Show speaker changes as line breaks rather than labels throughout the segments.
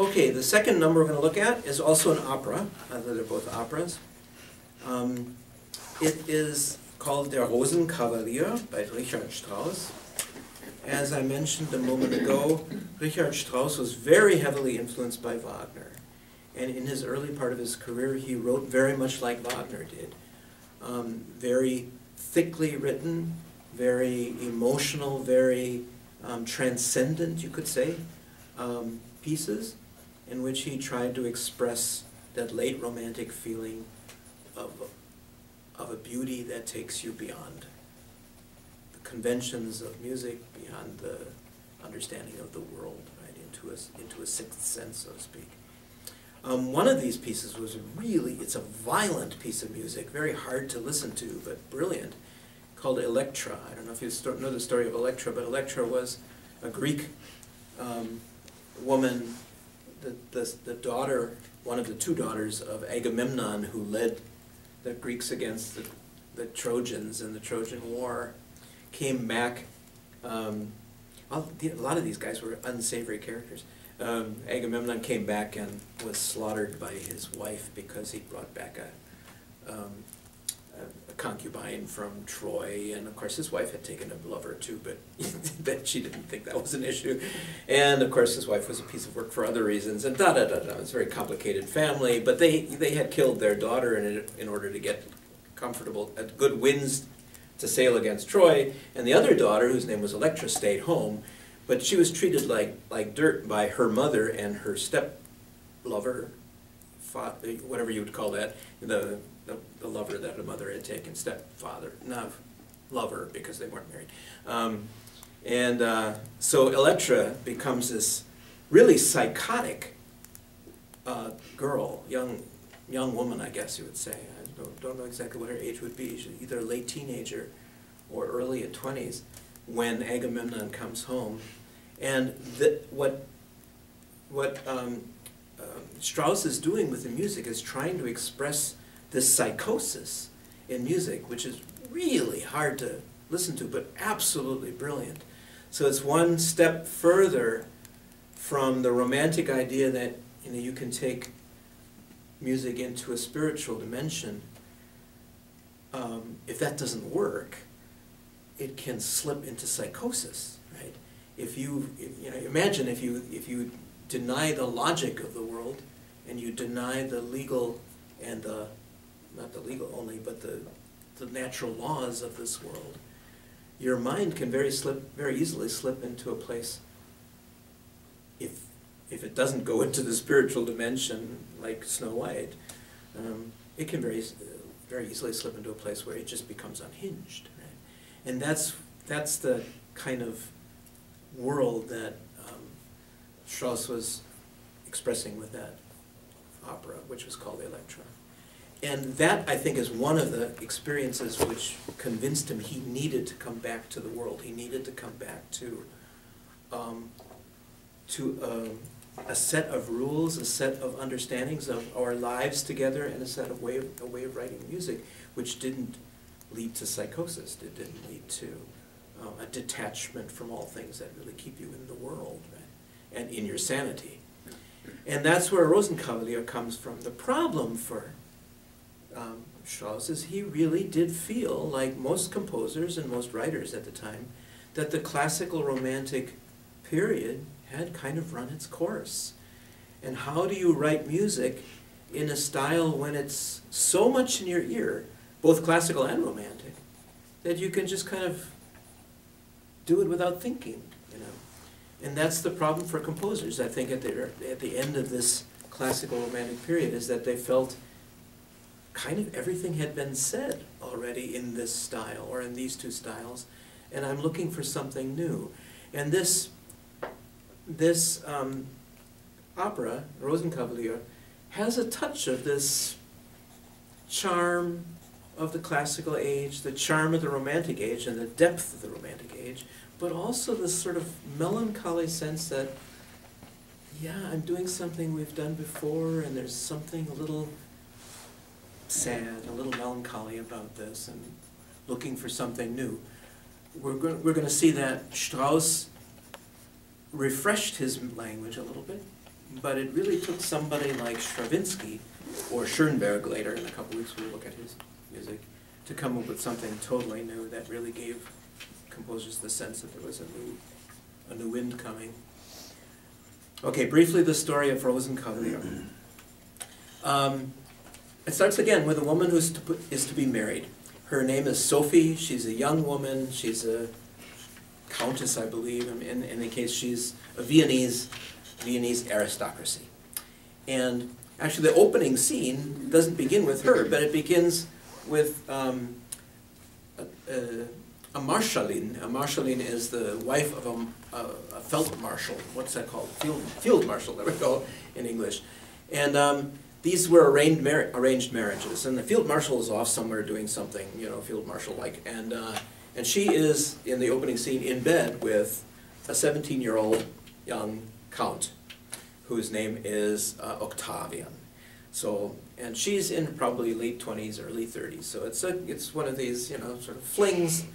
Okay, the second number we're going to look at is also an opera. They're both operas. It is called Der Rosenkavalier by Richard Strauss. As I mentioned a moment ago, Richard Strauss was very heavily influenced by Wagner. And in his early part of his career, he wrote very much like Wagner did. Very thickly written, very emotional, very transcendent, you could say, pieces in which he tried to express that late romantic feeling of a beauty that takes you beyond the conventions of music, beyond the understanding of the world, right, into a sixth sense, so to speak. One of these pieces was really, it's a violent piece of music, very hard to listen to, but brilliant, called Electra. I don't know if you know the story of Electra, but Electra was a Greek woman, the daughter, one of the two daughters of Agamemnon, who led the Greeks against the Trojans in the Trojan War, came back. A lot of these guys were unsavory characters. Agamemnon came back and was slaughtered by his wife because he brought back a concubine from Troy, and of course his wife had taken a lover too, but she didn't think that was an issue. And of course his wife was a piece of work for other reasons, and da-da-da-da. It was a very complicated family, but they had killed their daughter in order to get comfortable, good winds to sail against Troy, and the other daughter, whose name was Electra, stayed home, but she was treated like dirt by her mother and her step-lover, whatever you would call that, the lover that her mother had taken, stepfather, not lover because they weren't married. So Electra becomes this really psychotic girl, young woman, I guess you would say. I don't know exactly what her age would be. She's either a late teenager or early 20s when Agamemnon comes home. And what Strauss is doing with the music is trying to express this psychosis in music, which is really hard to listen to, but absolutely brilliant. So it's one step further from the romantic idea that you can take music into a spiritual dimension. If that doesn't work, it can slip into psychosis, right? Imagine if you deny the logic of the world and you deny the legal and not the legal only, but the natural laws of this world, your mind can very easily slip into a place, if it doesn't go into the spiritual dimension like Snow White, it can very easily slip into a place where it just becomes unhinged, right? And that's the kind of world that Strauss was expressing with that opera, which was called Electra. And that, I think, is one of the experiences which convinced him he needed to come back to the world. He needed to come back to a set of rules, a set of understandings of our lives together, and a way of writing music, which didn't lead to psychosis. It didn't lead to a detachment from all things that really keep you in the world, right? And in your sanity. And that's where Rosenkavalier comes from. The problem for Strauss is he really did feel, like most composers and most writers at the time, that the classical romantic period had kind of run its course. And how do you write music in a style when it's so much in your ear, both classical and romantic, that you can just kind of do it without thinking, And that's the problem for composers, I think, at the end of this classical romantic period, is that they felt kind of everything had been said already in this style, or in these two styles, and I'm looking for something new. And this opera, Rosenkavalier, has a touch of this charm of the classical age, the charm of the romantic age, and the depth of the romantic age, but also this sort of melancholy sense that, yeah, I'm doing something we've done before, and there's something a little sad, a little melancholy about this, and looking for something new. We're going to see that Strauss refreshed his language a little bit but it really took somebody like Stravinsky, or Schoenberg later, in a couple weeks we'll look at his music, to come up with something totally new that really gave composers the sense that there was a new wind coming. Okay, briefly the story of Rosenkavalier. It starts again with a woman who is to be married. Her name is Sophie. She's a young woman. She's a countess, I believe. In any case, she's a Viennese aristocracy. And actually, the opening scene doesn't begin with her, but it begins with a Marschallin. A Marschallin is the wife of a Feldmarschall. What's that called? Field marshal, there we go, in English. And these were arranged marriages. And the field marshal is off somewhere doing something, you know, field marshal-like. And she is, in the opening scene, in bed with a 17-year-old young count, whose name is Octavian. So, and she's in probably late 20s, early 30s. So it's one of these, you know, sort of flings.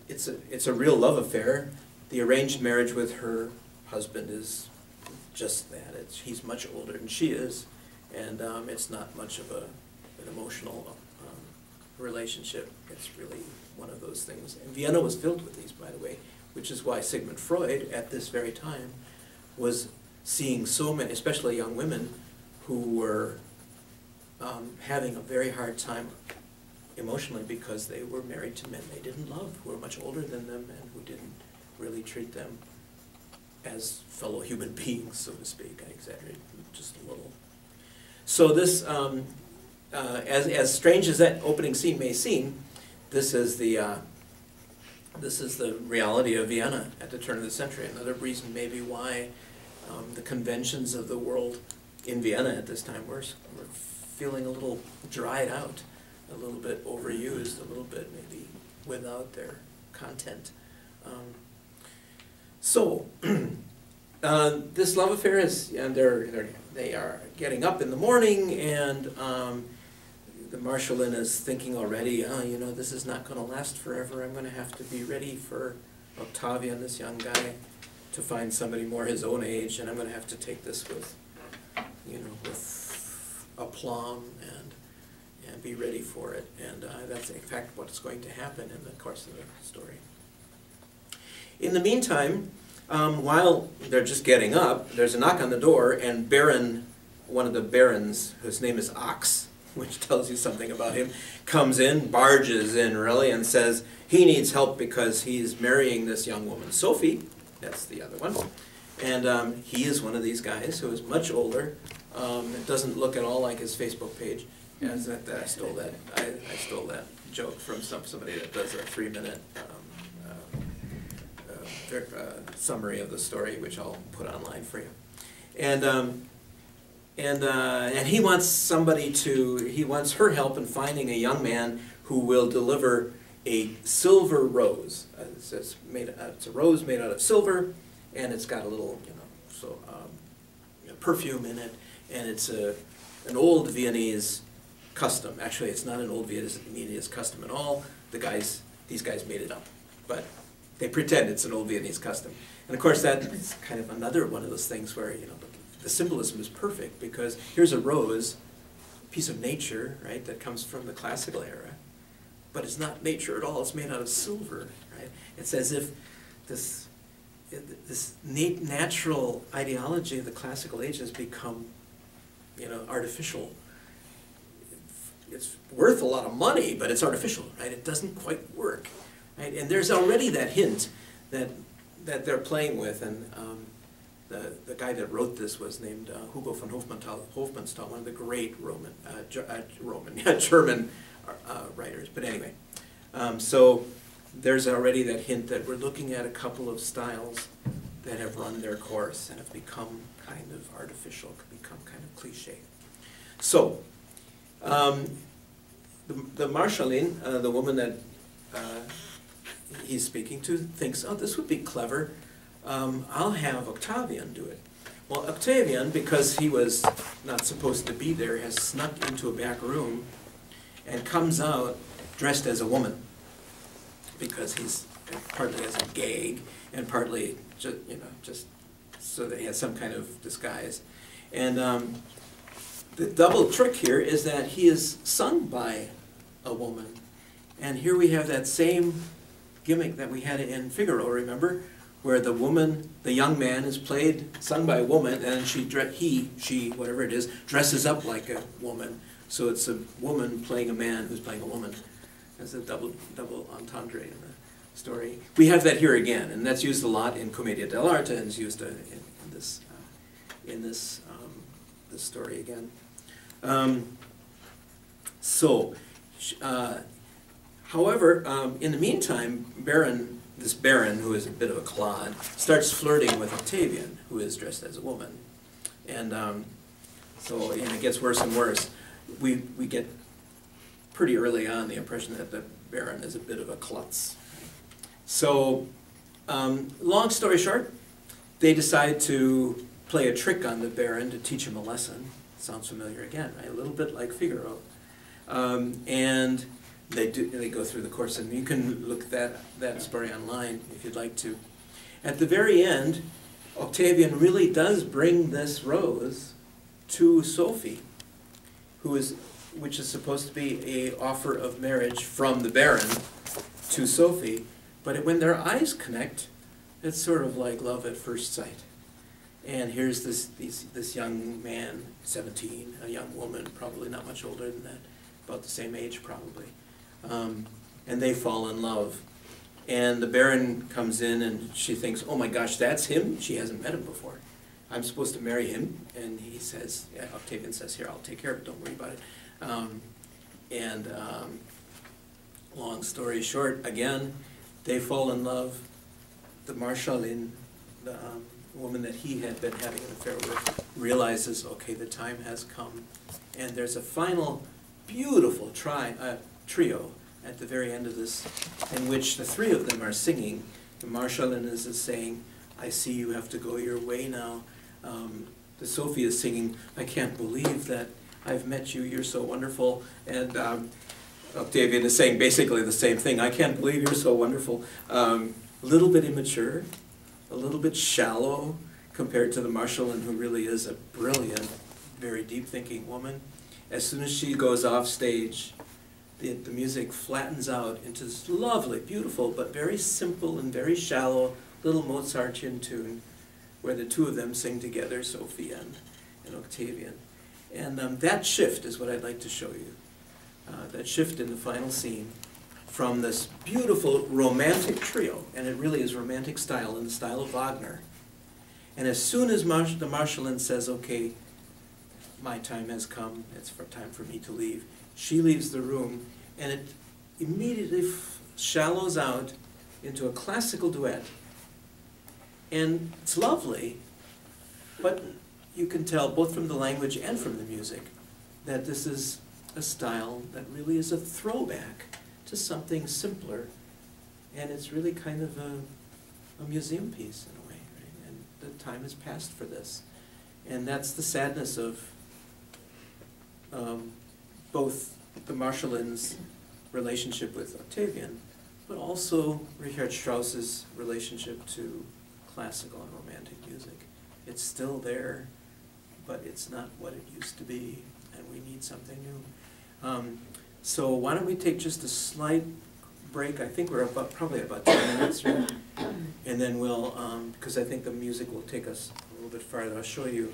It's a real love affair. The arranged marriage with her husband is just that. He's much older than she is, and it's not much of an emotional relationship. It's really one of those things. And Vienna was filled with these, by the way, which is why Sigmund Freud, at this very time, was seeing so many, especially young women, who were having a very hard time emotionally because they were married to men they didn't love, who were much older than them and who didn't really treat them as fellow human beings, so to speak. I exaggerate just a little. So this, as strange as that opening scene may seem, this is the reality of Vienna at the turn of the century. Another reason maybe why the conventions of the world in Vienna at this time were feeling a little dried out, a little bit overused, a little bit maybe without their content. So this love affair is, and they are getting up in the morning, and the Marschallin is thinking already, oh, you know, this is not going to last forever. I'm going to have to be ready for Octavian, this young guy, to find somebody more his own age, and I'm going to have to take this with, you know, with aplomb and be ready for it. And that's in fact what's going to happen in the course of the story. In the meantime, while they're just getting up, there's a knock on the door, and one of the barons, whose name is Ox, which tells you something about him, comes in, barges in really, and says he needs help because he's marrying this young woman, Sophie. That's the other one. And he is one of these guys who is much older. It doesn't look at all like his Facebook page. As that I stole that. I stole that joke from somebody that does a 3-minute summary of the story, which I'll put online for you. And he wants he wants her help in finding a young man who will deliver a silver rose. It's a rose made out of silver, and it's got a little, perfume in it, and it's an old Viennese custom. Actually, it's not an old Viennese custom at all. These guys made it up, but they pretend it's an old Viennese custom. And of course, that's kind of another one of those things where, you know, the symbolism is perfect, because here's a rose, a piece of nature, right, that comes from the classical era, but it's not nature at all. It's made out of silver, right? It's as if this natural ideology of the classical age has become, you know, artificial. It's worth a lot of money, but it's artificial, right? It doesn't quite work, right? And there's already that hint that they're playing with, and the guy that wrote this was named Hugo von Hofmannsthal, one of the great German writers. But anyway, so there's already that hint that we're looking at a couple of styles that have run their course and have become kind of artificial, become kind of cliche. So the Marschallin, the woman that he's speaking to, thinks, oh, this would be clever. I'll have Octavian do it. Well, Octavian, because he was not supposed to be there, has snuck into a back room and comes out dressed as a woman, because he's partly as a gag and partly just so that he has some kind of disguise. And the double trick here is that he is sung by a woman. And here we have that same gimmick that we had in Figaro, remember? Where the woman, the young man, is sung by a woman, and she, whatever it is, dresses up like a woman. So it's a woman playing a man who's playing a woman. That's a double entendre in the story. We have that here again, and that's used a lot in Commedia dell'arte, and it's used in this story again. However, in the meantime, this Baron, who is a bit of a clod, starts flirting with Octavian, who is dressed as a woman. And it gets worse and worse. We get pretty early on the impression that the Baron is a bit of a klutz. So, long story short, they decide to play a trick on the Baron to teach him a lesson. Sounds familiar again, right? A little bit like Figaro. And they go through the course, and you can look at that story online if you'd like to. At the very end, Octavian really does bring this rose to Sophie, which is supposed to be an offer of marriage from the Baron to Sophie. But when their eyes connect, it's sort of like love at first sight. And here's this young man, 17, a young woman, probably not much older than that, about the same age probably. And they fall in love. And the Baron comes in and she thinks, oh my gosh, that's him? She hasn't met him before. I'm supposed to marry him. And he says, yeah, Octavian says, here, I'll take care of it, don't worry about it. Long story short, again, they fall in love. The Marschallin, the woman that he had been having an affair with, realizes, okay, the time has come. And there's a final beautiful trio at the very end of this, in which the three of them are singing. The Marschallin is saying, I see you have to go your way now. The Sophie is singing, I can't believe that I've met you, you're so wonderful. And Octavian is saying basically the same thing, I can't believe you're so wonderful. A little bit immature, a little bit shallow compared to the Marschallin, who really is a brilliant, very deep-thinking woman. As soon as she goes off stage, the music flattens out into this lovely, beautiful, but very simple and very shallow little Mozartian tune where the two of them sing together, Sophie and Octavian. And that shift is what I'd like to show you. That shift in the final scene from this beautiful romantic trio, and it really is romantic style, in the style of Wagner. And as soon as the Marschallin says, okay, my time has come, it's time for me to leave, she leaves the room, and it immediately shallows out into a classical duet. And it's lovely, but you can tell both from the language and from the music that this is a style that really is a throwback to something simpler, and it's really kind of a museum piece in a way, right? And the time has passed for this. And that's the sadness of both the Marschallin's relationship with Octavian, but also Richard Strauss's relationship to classical and romantic music. It's still there, but it's not what it used to be, and we need something new. So why don't we take just a slight break? I think we're probably about 10 minutes here, and then we'll, because I think the music will take us a little bit farther. I'll show you